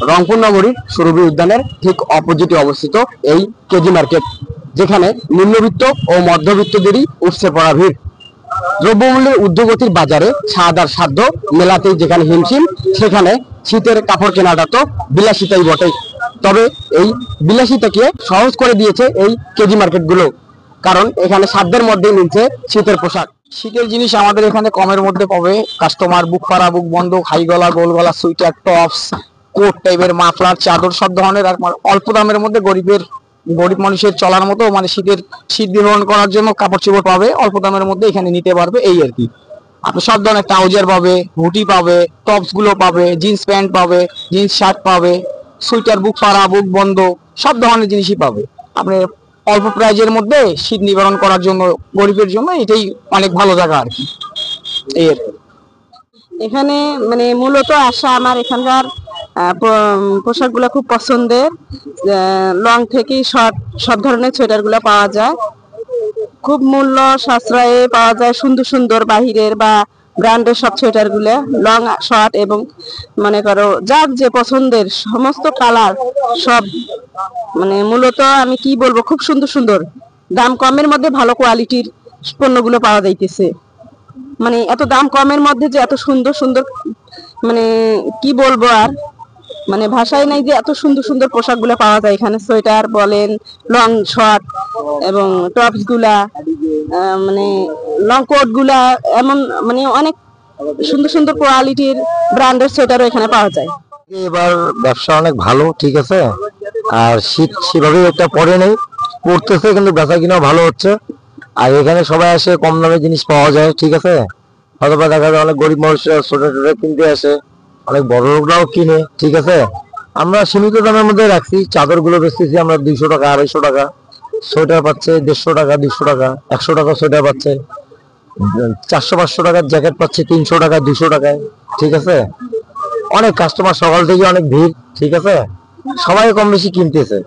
রংপুর নগরীর সুরভি উদ্যানের ঠিক অপোজিটে অবস্থিত এই কেজি মার্কেট, যেখানে নিম্নবিত্ত ও মধ্যবিত্তদেরই উপচে পড়া ভিড়। দ্রব্যমূল্যের ঊর্ধ্বগতির বাজারে স্বাদ আর সাধ্য মেলাতেই যেখানে হিমশিম, সেখানে শীতের কাপড় কেনাটা তো বিলাসিতাই বটে। তবে এই বিলাসিতাকে সহজ করে দিয়েছে এই কেজি মার্কেটগুলো, কারণ এখানে সাধ্যের মধ্যেই মিলছে শীতের পোশাক। শীতের জিনিস আমাদের এখানে কমের মধ্যে পাবে। কাস্টমার বুক ফাড়া, বুক বন্ধ, হাই গলা, গোল গলা, সুইটার, টপস, কোট টাইপের, মাফলার, চাদর, সব ধরনের আর অল্প দামের মধ্যে গরিব মানুষের চলার মতো, মানে শীত নিবারণ করার জন্য কাপড় চোপড় পাবে অল্প দামের মধ্যে, এখানে নিতে পারবে এই আর কি। আপনি সব ধরনের ট্রাউজার পাবে, হুডি পাবে, টপস গুলো পাবে, জিন্স প্যান্ট পাবে, জিন্স শার্ট পাবে, সুইটার, বুক ফাড়া, বুক বন্ধ, সব ধরনের জিনিসই পাবে আপনি অল্প প্রাইজের মধ্যে। শীত নিবারণ করার জন্য গরিবের জন্য এটাই অনেক ভালো জায়গা আর কি। এই আর কি। এখানে মানে মূলত আসা আমার এখানকার পোশাকগুলো খুব পছন্দের। লং থেকে শর্ট সব ধরনের সোয়েটার গুলো পাওয়া যায়, খুব মূল্য সাশ্রয়ে পাওয়া যায়। সুন্দর সুন্দর বাহিরের বা ব্র্যান্ডের সব সোয়েটার গুলো, লং শর্ট, এবং মনে করো যার যে পছন্দের সমস্ত কালার সব, মানে মূলত আমি কি বলবো, খুব সুন্দর সুন্দর দাম কমের মধ্যে ভালো কোয়ালিটির পণ্যগুলো পাওয়া যাইতেছে। মানে এত দাম কমের মধ্যে যে এত সুন্দর সুন্দর, মানে কি বলবো আর, মানে ভাষায় নাই যে এত সুন্দর সুন্দর পোশাক গুলা পাওয়া যায় এখানে। সোয়েটার বলেন, লং শর্ট এবং টপস গুলা, মানে লং কোট গুলা, এমন মানে অনেক সুন্দর সুন্দর কোয়ালিটির ব্র্যান্ডের সোয়েটারও এখানে পাওয়া যায়। এবার ব্যবসা অনেক ভালো, ঠিক আছে। আর শীত সেভাবে একটা পড়ে নেই, পড়তেছে, কিন্তু বেচা কিনাও ভালো হচ্ছে। আর এখানে সবাই আসে, কম দামে জিনিস পাওয়া যায়, ঠিক আছে। হয়তো বা দেখা যায় অনেক গরিব মানুষ ছোট ছোট কিনতে আসে, অনেক বড় লোকরাও কিনে, ঠিক আছে। আমরা সীমিত দামের মধ্যে রাখছি। চাদর গুলো বেচতেছি আমরা 200 টাকা, 250 টাকা। সোয়েটার পাচ্ছে 150 টাকা, 200 টাকা, 100 টাকা সোয়েটার পাচ্ছে। 400-500 টাকার জ্যাকেট পাচ্ছে 300 টাকা, 200 টাকায়, ঠিক আছে। অনেক কাস্টমার, সকাল থেকে অনেক ভিড়, ঠিক আছে। সবাই কম বেশি কিনতেছে।